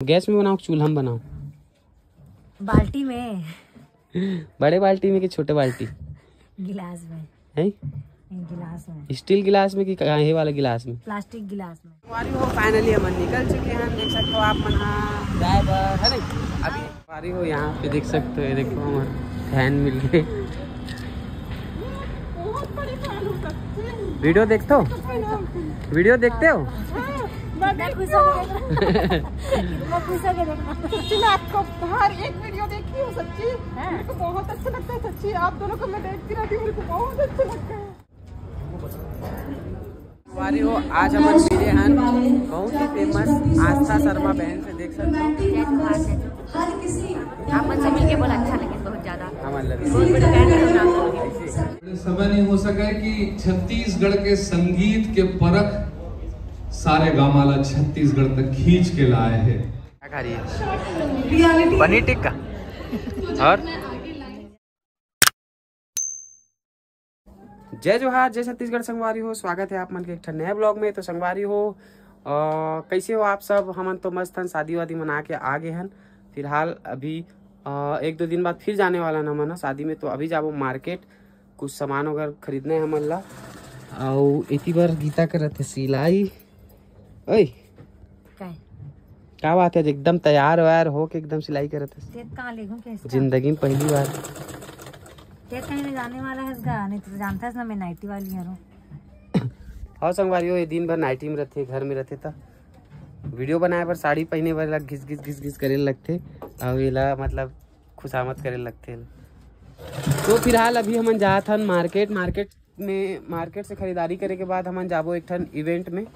Gas में बनाओ चूल्हा में बनाओ? बाल्टी में। बड़े बाल्टी में कि छोटे बाल्टी? गिलास में है? गिलास में। स्टील गिलास में कि काहे वाला गिलास में? प्लास्टिक गिलास में। वारी हो फाइनली हम निकल चुके हैं, देख सकते हो आप मना ड्राइवर है नहीं अभी वारी हो यहाँ पे देख सकते हो। ये देखो हमारे फैन मिल गए। वीडियो देखते हो? वीडियो देखते हो? सच्ची मैं आपको हर एक वीडियो देखी हूँ सच्ची। मेरे को बहुत अच्छा लगता है सच्ची, आप दोनों को मैं देखती रहती हूँ, मेरे को बहुत अच्छा लगता है। वारी हो आज हम मिले हैं बहुत ही फेमस आस्था शर्मा बहन से, देख सकते हो। आप मन से मिलके बहुत अच्छा लगे, बहुत ज्यादा। समय नहीं हो सका कि छत्तीसगढ़ के संगीत के परख सारे गामाला छत्तीसगढ़ तक खींच के लाए हैं। क्या खा रही है? पनीर टिक्का। और जय जोहार, जय छत्तीसगढ़। संगवारी हो, स्वागत है आप मन के एक नए ब्लॉग में। तो संगवारी हो कैसे हो आप सब? हमन तो मस्त हन, शादी वादी मना के आ गए हन। फिलहाल अभी एक दो दिन बाद फिर जाने वाला न मन शादी में। तो अभी जाबो मार्केट, कुछ सामान वगैरह खरीदने है हमन ला। और इतनी बार गीता करत है सिलाई। ओए क्या बात है, एकदम तैयार व्यार हो के एकदम सिलाई करत है? जिंदगी में पहली बार कहीं जाने वाला है इसका, नहीं तो जानता है ना मैं नाइटी वाली हूँ। हाँ संगवारी हो, ये दिन भर नाइटी में रहते, घर में रहते था। वीडियो बनाए पर साड़ी पहने वाला घिस घिस घिस घिस करे लगते और ये मतलब खुशामद करे लगते। तो फिलहाल अभी हमन जात हन मार्केट से खरीदारी करे के बाद हमन जाबो एक ठन इवेंट में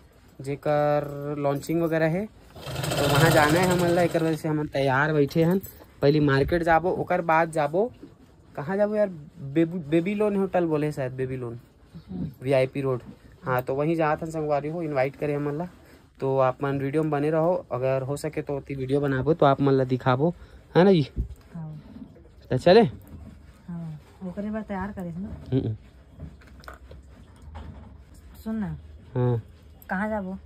जेकर लॉन्चिंग वगैरह है। तो वहाँ जाना है हमन ला, एक वजह से हमन तैयार बैठे हन। पहले मार्केट जाबो, ओकर बाद जाबो कहाँ जाबो यार, बेबीलोन होटल बोले शायद, बेबीलोन VIP रोड। हाँ तो वहीं जात हन संगवारी हो, इनवाइट करे हमन ला। तो आप मन वीडियो में बने रहो, अगर हो सके तो वीडियो बनाबो तो आप मन ला दिखाबो, है ना जी? तो चले तैयार करे ना। सुन ना, हाँ कहाँ जाबो?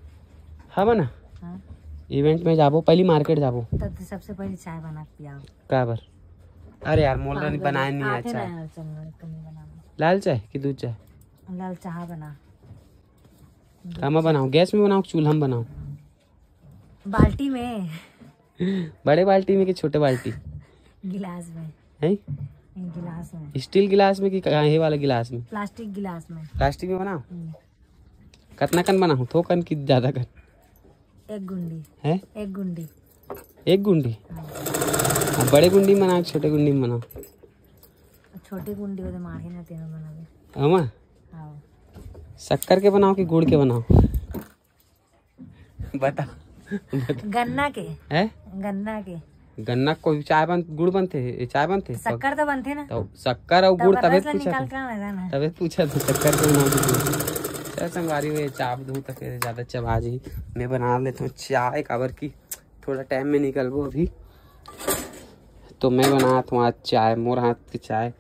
हम ना इवेंट में जाबो, पहली मार्केट जाबो। तब सबसे पहले चाय बना के पियाओ। का बर? अरे यार मोल रानी बनाए नहीं अच्छा। लाल चाय कि दूध चाय? लाल चाय बना। कहाँ बनाओ? गैस में बनाओ चूल्हा में बनाओ? बाल्टी में। बड़े बाल्टी में कि छोटे बाल्टी? गिलास में। है? गिलास में। स्टील गिलास में कि काहे वाला गिलास में? प्लास्टिक गिलास में। प्लास्टिक में बनाओ? कितना कन बनाओ? थोक कन कि ज्यादा कन? एक गुंडी है। एक गुंडी। एक गुंडी? बड़े गुंडी में बनाओ, छोटे गुंडी में बनाओ? छोटी गुंडी वाले मारे ना तेनो बनावे। अमा हाँ। शक्कर के बनाओ कि गुड़ के बनाओ? बता। गन्ना के है? गन्ना के। गन्ना को चाय बन गुड़ बनते, चाय बनते, शक्कर तो बनते ना। तो शक्कर और गुड़ तबे पूछा तो शक्कर के बनाओ। चल संगवारी हुए चाप दूँ तो फिर ज्यादा चबा जी। मैं बना लेता हूँ चाय, काबर की थोड़ा टाइम में निकलबो अभी। तो मैं बनाता हूँ आज चाय, मोर हाथ की चाय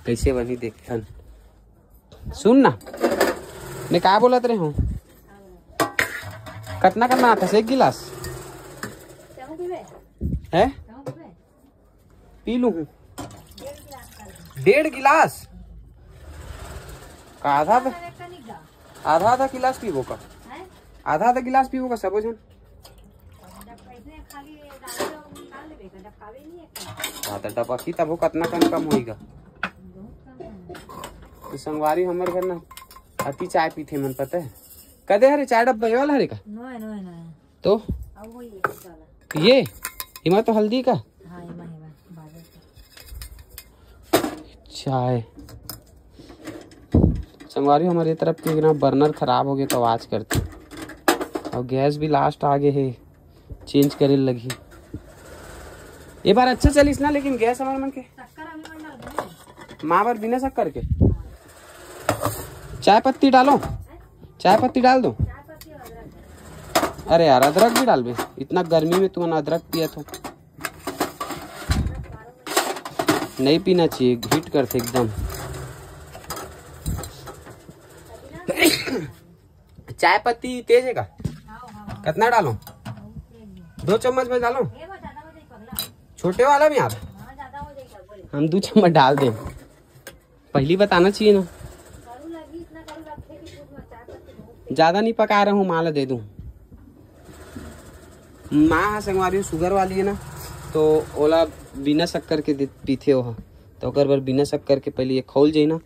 कैसे बनी देखन। सुन ना, मैं क्या बोलत रहे हूँ? कितना का बनाता है? एक गिलास है? पी लूँ? 1.5 गिलास का? आधा गिलास पीबो का? आधा गिलास पीबो का सबो जन? डब्बा की तब कितना कम होगा। तो संगवारी हमारे घर ना अति चाय पीते मन, पता है? कदे हरे चाय डब्बा ये वाला हरे का? तो ये हिमा तो हल्दी का चाय। संगवारी हमारे तरफ के ना बर्नर खराब हो गए तो आवाज करते, और गैस भी लास्ट आगे है, चेंज करे लगी। ये बार अच्छा चलिस ना, लेकिन गैस हमारे मन के माँ बार बिना शक्कर के चाय पत्ती डालो, चाय पत्ती डाल दो। अरे यार अदरक भी डाल बे, इतना गर्मी में तुमने अदरक पिया तो नहीं पीना चाहिए, हीट करते एकदम। चाय पत्ती तेज है का? कितना डालो? 2 चम्मच में डालो, ये वो ज्यादा हो जाए पगला। छोटे वाला में आप हाँ ज्यादा हो जाए क्या बोले। हम 2 चम्मच डाल दें, पहली बताना चाहिए ना। करू लगी इतना करू रखे कि दूध में चाय पत्ती ज्यादा नहीं पका रहा हूँ, माला दे दूं। माँ संगवारी शुगर वाली है ना, तो ओला बिना शक्कर के पीते हो, तो ओकर बर बिना शक्कर के पहले ये खोल जाई ना,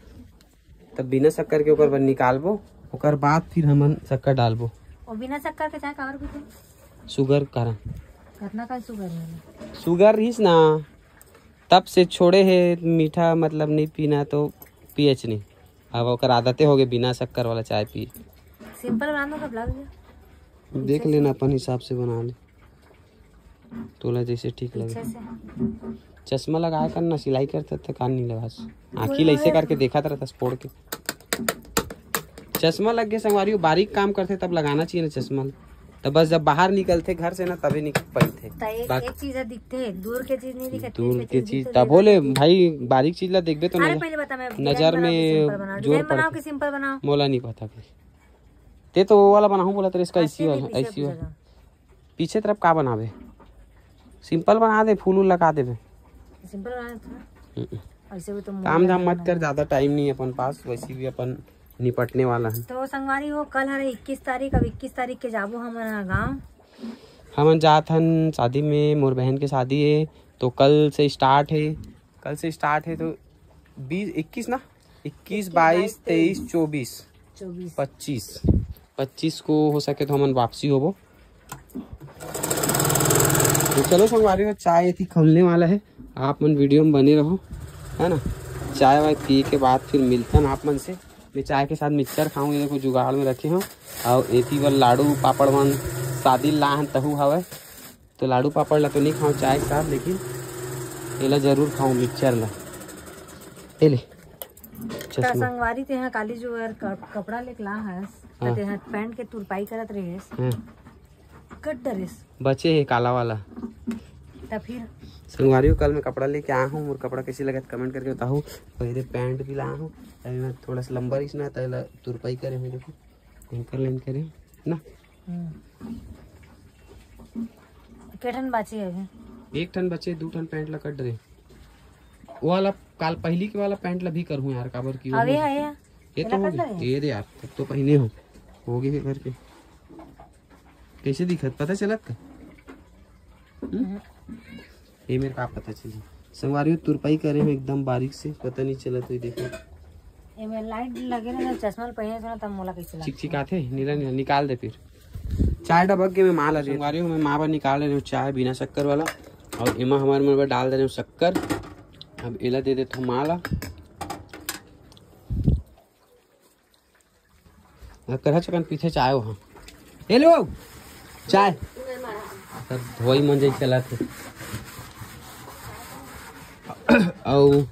तब बिना शक्कर के ओकर बर निकालबो, ओकर बाद फिर हमन शक्कर डालबो। और बिना शक्कर के चाय कावर पीते। शुगर कारण कितना का शुगर है। शुगर रहीस ना, तब से छोड़े है मीठा, मतलब नहीं पीना तो पीएच नहीं, अब ओकर आदतें हो गए बिना शक्कर वाला चाय पिए। सिंपल बना दो कब लग देख लेना अपन हिसाब से बना ले, तोला जैसे ठीक लगे। पीछे से चश्मा लगाया कर ना, सिलाई करते थे कान नहीं लगा, आँखी ऐसे करके देखा था फोड़ के। चश्मा लग गया संगवारी, बारीक काम करते तब लगाना चाहिए ना चश्मा, तब बस जब बाहर निकलते घर से ना तभी निकल पाते। एक चीज दिखते है, दूर के चीज नहीं दिखती। दूर की चीज तब बोले भाई, बारीक चीज ला देखबे तो अरे पहले बता, मैं नजर में जोर बनाओ कि सिंपल बनाओ। मोला नहीं पता फिर ते तो वो वाला बनाऊं बोला, तो इसका ऐसी पीछे तरफ का बनावे, सिंपल बना दे, फूल लगा दे। सिंपल बनाना ऐसे भी तुम काम धाम मत कर, ज्यादा टाइम नहीं है अपन पास, वैसे भी अपन निपटने वाला है। तो संगवारी हो, कल है 21 तारीख, अब 21 तारीख के जाबो हमारा गाँव। हम जात हन शादी में, मोर बहन के शादी है, तो कल से स्टार्ट है, तो 21 ना, 21 22 23 24 25 को हो सके तो हमन वापसी होबो। तो चलो संगवारी हो, चाय थी खोलने वाला है, आप मन वीडियो में बने रहो, है ना। चाय वाय पी के बाद फिर मिलते हैं आप मन से। मैं चाय के साथ मिक्सचर खाऊँ, ये देखो जुगाड़ में रखे हूँ, और एथी वर लाडू पापड़ मन शादी ला हन तहु हवे, तो लाडू पापड़ ला तो नहीं खाऊँ चाय के साथ, लेकिन एला जरूर खाऊँ मिक्सचर ला। ए ले संगवारी ते यहाँ काली जो कपड़ा लेके ला हस, ते यहाँ पैंट के तुरपाई करत रहेस, कट डरेस बचे है काला वाला। तब फिर संगवारी कल मैं कपड़ा लेके आया हूँ, और कपड़ा कैसे लगा कमेंट करके बताऊँ। पहले पैंट भी लाया हूँ, अभी मैं थोड़ा सा लंबा रिस ना तला तुरपाई करे हुए, देखो एंकर लाइन करे ना। केठन बाची है, 1 टन बचे, 2 टन पैंट ला कट रहे, वो वाला काल पहली के वाला पैंट ला भी करूँ यार, काबर की अभी है ये तो हो गई, ये दे यार तब तो पहने हो गई घर के। कैसे दिखत पता चलत का? ये मेरे का पता चली। संगवारी तुरपाई करे हो एकदम बारीक से, पता नहीं चला तो देखो ये में लाइट लगे ना, चश्मा पहने तो तब मोला कैसे चिकचिकाते नीला नीला निकाल दे। फिर चाय डबक के मैं माँ ला संगवारी हूँ, मैं माँ बार निकाल रही हूँ चाय बिना शक्कर वाला, और एमा हमारे मन पर डाल दे रही हूँ शक्कर। अब एला दे देता हूँ माँ ला, करहा चकन पीछे चाय वहाँ हे लो चाय सब धोई मंजे चला थे। और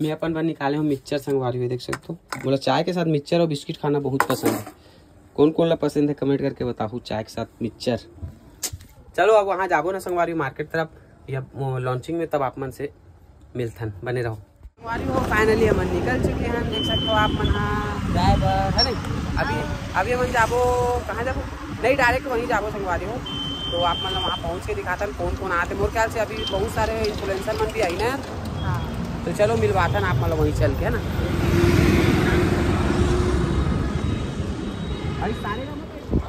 मैं अपन बार निकाले हूँ मिक्सचर संगवारी हुए, देख सकते हो। बोला चाय के साथ मिक्सचर और बिस्किट खाना बहुत पसंद है, कौन कौन ला पसंद है कमेंट करके बताओ। चाय के साथ मिक्सचर। चलो अब वहाँ जाबो ना संगवारी मार्केट तरफ या लॉन्चिंग में, तब आप मन से मिलथन, बने रहो। संगवारी हो फाइनली हम निकल चुके हैं, देख सकते हो आप मन जाए बर है नहीं। अभी हम जाबो कहाँ जाबो, नहीं डायरेक्ट वहीं जाबो संगवारी हो, तो आप मतलब वहाँ पहुँच के दिखाता कौन कौन आते। मोर ख्याल से अभी बहुत सारे इन्फ्लुएंसर मन भी आई ना, तो चलो मिलवाता ना आप मतलब वहीं चल के, है ना।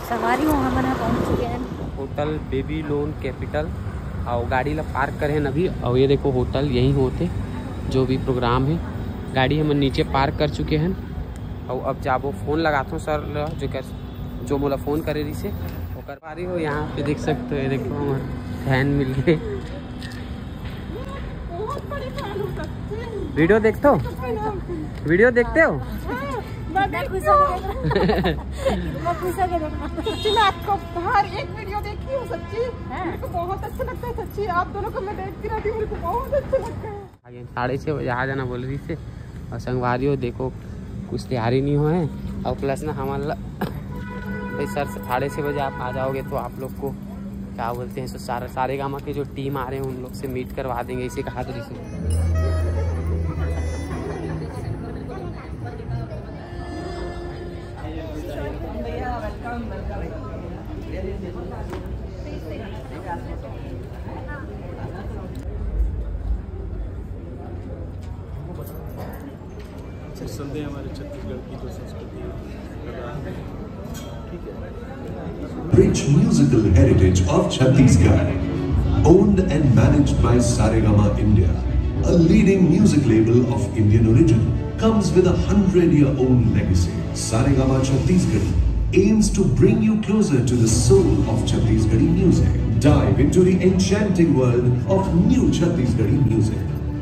सवारी हो हम पहुँच चुके हैं होटल बेबी लोन कैपिटल, और गाड़ी ला पार्क करे हैं अभी। और ये देखो होटल यहीं होते जो भी प्रोग्राम है, गाड़ी हम नीचे पार्क कर चुके हैं। और अब जाबो फोन लगाता हूँ सर जो मोला फ़ोन करे रही से वो कर पा रही हो। यहाँ पे देख सकते हो, ये देखो हमारे फैन मिल गए। वीडियो देखते हो, वीडियो देखते हो? सच्ची में आपको हर एक वीडियो देखी हूँ, सच्ची मेरे को बहुत अच्छा लगता है। सच्ची आप दोनों को मैं देखती रहती हूँ, मेरे को बहुत अच्छा लगता है। 6:30 बजे आ जाना बोल रही से, और संगवारी हो देखो कुछ तैयारी नहीं हो है। और प्लस ना हमारा भाई सर 6:30 बजे आप आ जाओगे तो आप लोग को क्या बोलते हैं, सारे गामा के जो टीम आ रहे हैं उन लोग से मीट करवा देंगे, इसे कहा तो इसे। संदेह हमारे छत्तीसगढ़ की जो संस्कृति Rich musical heritage of Chhattisgarh, owned and managed by Saregama India, a leading music label of Indian origin, comes with a 100-year-old legacy. Saregama Chhattisgarh aims to bring you closer to the soul of Chhattisgarhi music. Dive into the enchanting world of new Chhattisgarhi music,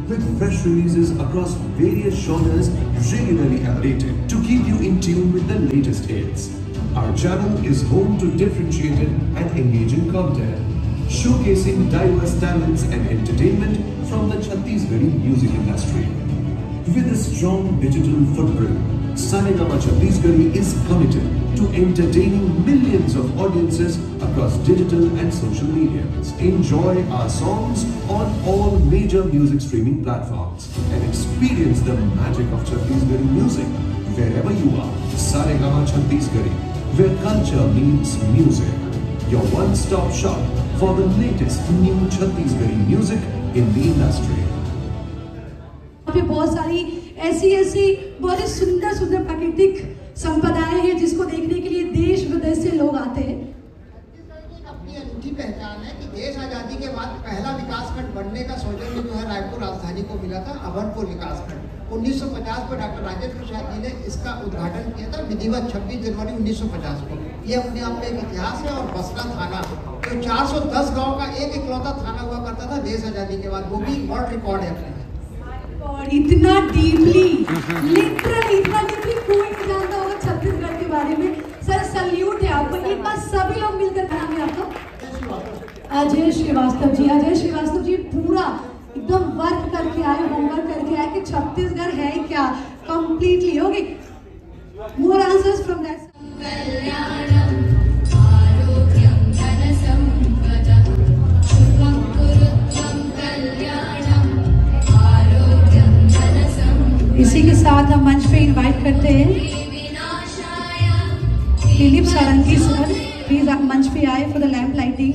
with fresh releases across various genres regularly updated to keep you in tune with the latest hits. Our channel is home to differentiated and engaging content, showcasing diverse talents and entertainment from the Chhattisgarhi music industry. With a strong digital footprint, Saregama Chhattisgarh is committed to entertaining millions of audiences across digital and social media. Enjoy our songs on all major music streaming platforms and experience the magic of Chhattisgarhi music wherever you are. Saregama Chhattisgarh, where culture meets music. Your one-stop shop for the latest new Chhattisgarhi music in the industry. पे बहुत सारी ऐसी बहुत ही सुंदर सुंदर प्राकृतिक संपदाएं हैं जिसको देखने के लिए देश विदेश से लोग आते हैं। अपनी अनूठी पहचान है कि देश आजादी के बाद पहला विकास खंड बनने का सौजन्य जो है रायपुर राजधानी को मिला था, अभनपुर विकास खंड। 1950 में डॉक्टर राजेंद्र प्रसाद जी ने इसका उद्घाटन किया था विधिवत 26 जनवरी 1950 को। ये अपने आप में एक इतिहास है। और बसना थाना जो 410 गाँव का एक इकलौता थाना हुआ करता था देश आजादी के बाद, वो भी वर्ल्ड रिकॉर्ड है अपने। और इतना डीपली लिटरली कोई नहीं जानता होगा छत्तीसगढ़ के बारे में। सर सल्यूट है आपको। एक बार सभी लोग मिलकर बनाएंगे आपको। अजय श्रीवास्तव जी, अजय श्रीवास्तव जी पूरा एकदम वर्क करके आए, होमवर्क करके आए कि छत्तीसगढ़ है क्या completely. Okay, more answers from that. इसी के साथ हम मंच पे इनवाइट करते हैं दिलीप सारंगी सर, प्लीज आप मंच पे आए फॉर द लैंप लाइटिंग।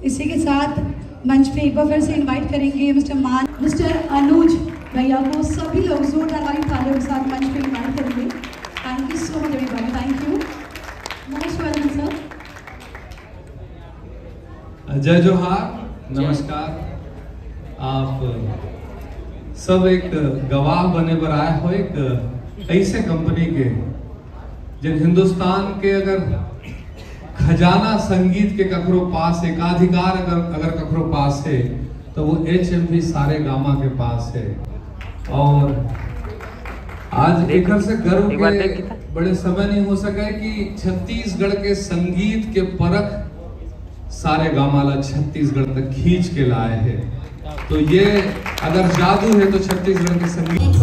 इसी के साथ मंच पे एक बार फिर से इनवाइट करेंगे मिस्टर अनुज भैया को। सभी लोग जोरदार वाली तालियों के साथ मंच पे इनवाइट करेंगे। Thank you so much everybody, thank you, most welcome sir. जय जोहार, नमस्कार। आप सब एक गवाह बने पर आए हो एक ऐसे कंपनी के जब हिंदुस्तान के अगर खजाना संगीत के ककरो पास एकाधिकार अगर ककरो पास है तो वो HMV सारेगामा के पास है। और आज एक से गर्व के बड़े समय नहीं हो सके कि छत्तीसगढ़ के संगीत के परख सारेगामा छत्तीसगढ़ तक खींच के लाए हैं। तो ये अगर जादू है तो छत्तीसगढ़ के संगीत।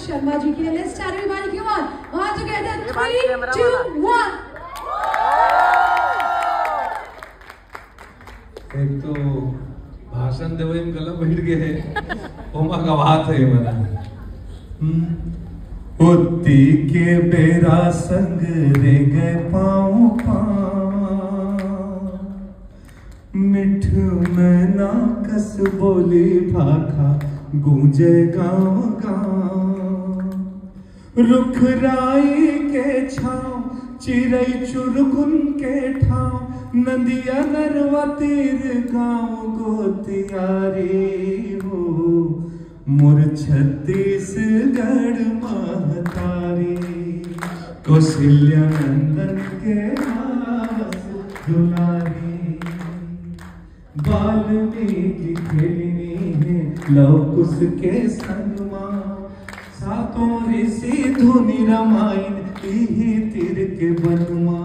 शर्मा जी के लिए let's start everybody, come on, all together 3 2 1। एक तो भाषण देवे में गला बैठ गए ओमा का बात है मना होती के बेरा संग रे गए पाँव मिठ में ना कस बोली भाखा गूंजे गाँव गाँव रुख राई के छाँव चिरई चुरगुन के ठाव नदिया नरवा तीर गाँव को तियारी हो मोर छत्तीसगढ़ महतारी कौशल्या नंदन के हास दुलारी वाल्मीकि खेलिनी है लव कुश के संगमा सातों ऋषि धुनि रामायण तीर के बनमा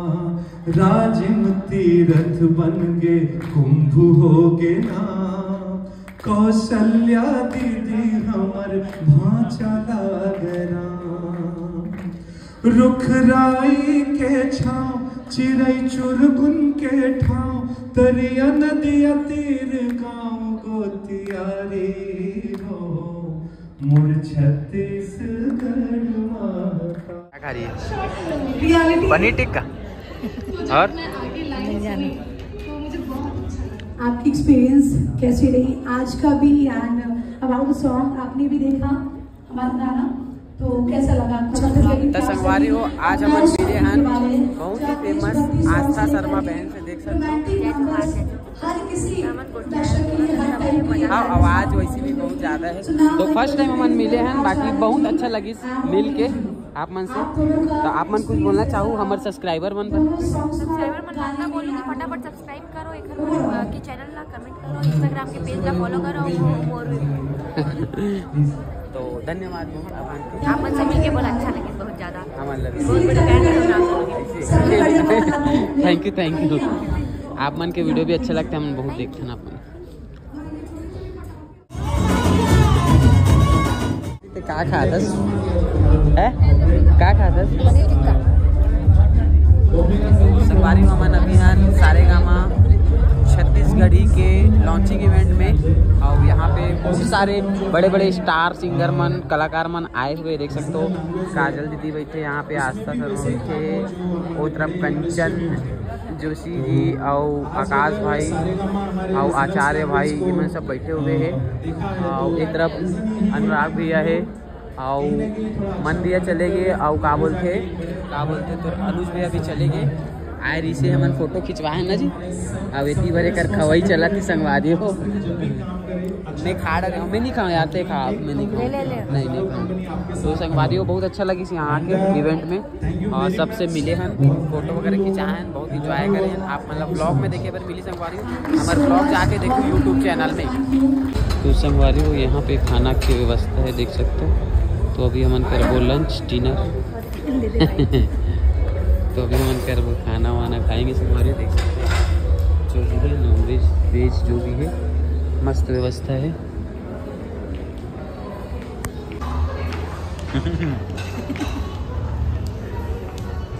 राजिम तीरथ बन गे कुंभ होगे ना, कौशल्या दीदी हमर भांचा लागरा, रुखराई के छाँव चिड़ै चुरगुन के ठाव, तरिया नदिया तीर गाँव गोतियारी हो, मुड़ छत्तीसगढ़ माता। क्या खा रही है? पनीर टिक्का। और आपकी एक्सपीरियंस कैसी रही आज का भी, एंड अबाउट द सॉन्ग आपने भी देखा हमारा गाना, तो कैसा लगा आपको? संगवारी हो, आज हम मिले हैं बहुत ही फेमस आस्था शर्मा बहन से, देख सकते हो हर किसी दर्शक के लिए हर टाइप की हाँ आवाज वैसी भी बहुत ज्यादा है। तो फर्स्ट टाइम हम मिले हैं, बाकी बहुत अच्छा लगी मिल के आप मन से। तो आप मन कुछ बोलना चाहूँ हमारे सब्सक्राइबर मन पर? सब्सक्राइबर मन लाना बोलूँ कि फटाफट सब्सक्राइब करो, एक की चैनल ला कमेंट करो, इंस्टाग्राम के पेज ला फॉलो करो और तो धन्यवाद। आप मन से मिलके बहुत अच्छा लगे, बहुत ज्यादा थैंक यू। आप मन के वीडियो भी अच्छे लगते हैं, हम बहुत देखते हैं अपन। क्या खादस है? क्या खादस? संगवारी हमन अभियान सारेगामा छत्तीसगढ़ी के लॉन्चिंग इवेंट में, और यहाँ पे बहुत सारे बड़े बड़े स्टार सिंगर मन कलाकार मन आए हुए देख सकते हो। काजल दीदी बैठे यहाँ पे, आस्था शर्मा बैठे, वो तरफ कंचन जोशी जी और आकाश भाई और आचार्य भाई, ये मन सब बैठे हुए हैं। और एक तरफ अनुराग भैया है और मन भैया चले गए, और का बोलते तो अनुज भैया भी चले गए। आए रही से हमन फोटो खिंचवाए ना जी, अब इतनी बड़े कर खवाई चला थी संगवारी हो। नहीं खा रहे हमें नहीं खाओ यार, खा मैं नहीं खाऊँ, नहीं खाऊँ। तो संगवारी हो बहुत अच्छा लगी यहाँ के इवेंट में, और सबसे मिले हैं, फोटो वगैरह खिंचाए हैं, बहुत इंजॉय करे हैं। आप मतलब ब्लॉग में देखे पर मिली संगवारी हो, हमारे ब्लॉग जाके देखो यूट्यूब चैनल में। तो संगवारी हो यहाँ पे खाना की व्यवस्था है देख सकते हो। तो अभी हमन करबो लंच डिनर तो अभी मन कर वो खाना वाना खाएंगे संगवारी, देख सकते हैं जो भी है नॉन वेज वेज जो भी है, मस्त व्यवस्था है।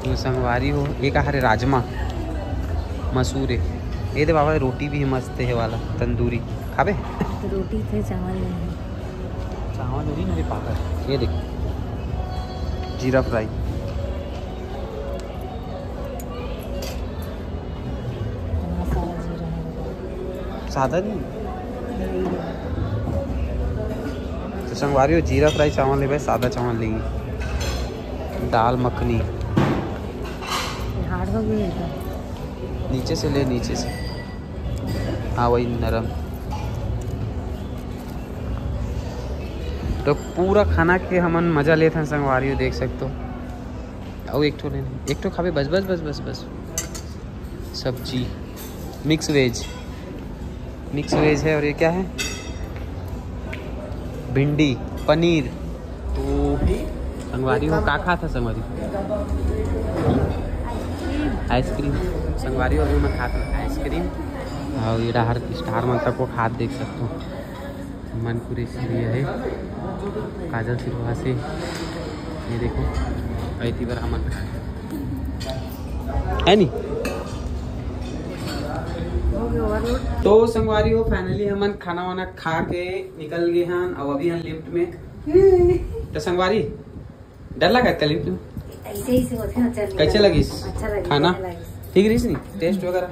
तो संगवारी हो एक हरे राजमा मसूर है, ये दे बाबा रोटी भी मस्त है वाला तंदूरी खाबे। रोटी थे चावल नहीं, चावल नहीं मेरे पापा। ये देख जीरा फ्राई, सादा नहीं तो संगवारी हो जीरा फ्राई चावल ले भाई, सादा चावल लेंगे। दाल मखनी हार्ड हो गई है, नीचे से ले, नीचे से हाँ वही नरम। तो पूरा खाना के हमन मजा लेते हैं संगवारी हो, देख सकते हो। और एक ठो खावे, बस बस बस बस बस। सब्जी मिक्स वेज है, और ये क्या है? भिंडी पनीर। तो संगवारी हो का खा था संगवारी? आइसक्रीम। संगवारी हो अभी मैं खाता आइसक्रीम, और ये स्टार मंत्र को खाद देख सकते हो। मनपुरी से है काजल सिरवा से, ये देखो ऐसी बार हमन है नहीं। तो संगवारी हो फाइनली हमन खाना वाना खा के निकल गए हैं, और अभी हम लिफ्ट में। तो संगवारी डर लगा था लिफ्ट में? ऐसे ही से होते हैं। कैसे लगी अच्छा लगी खाना? ठीक रही टेस्ट वगैरह?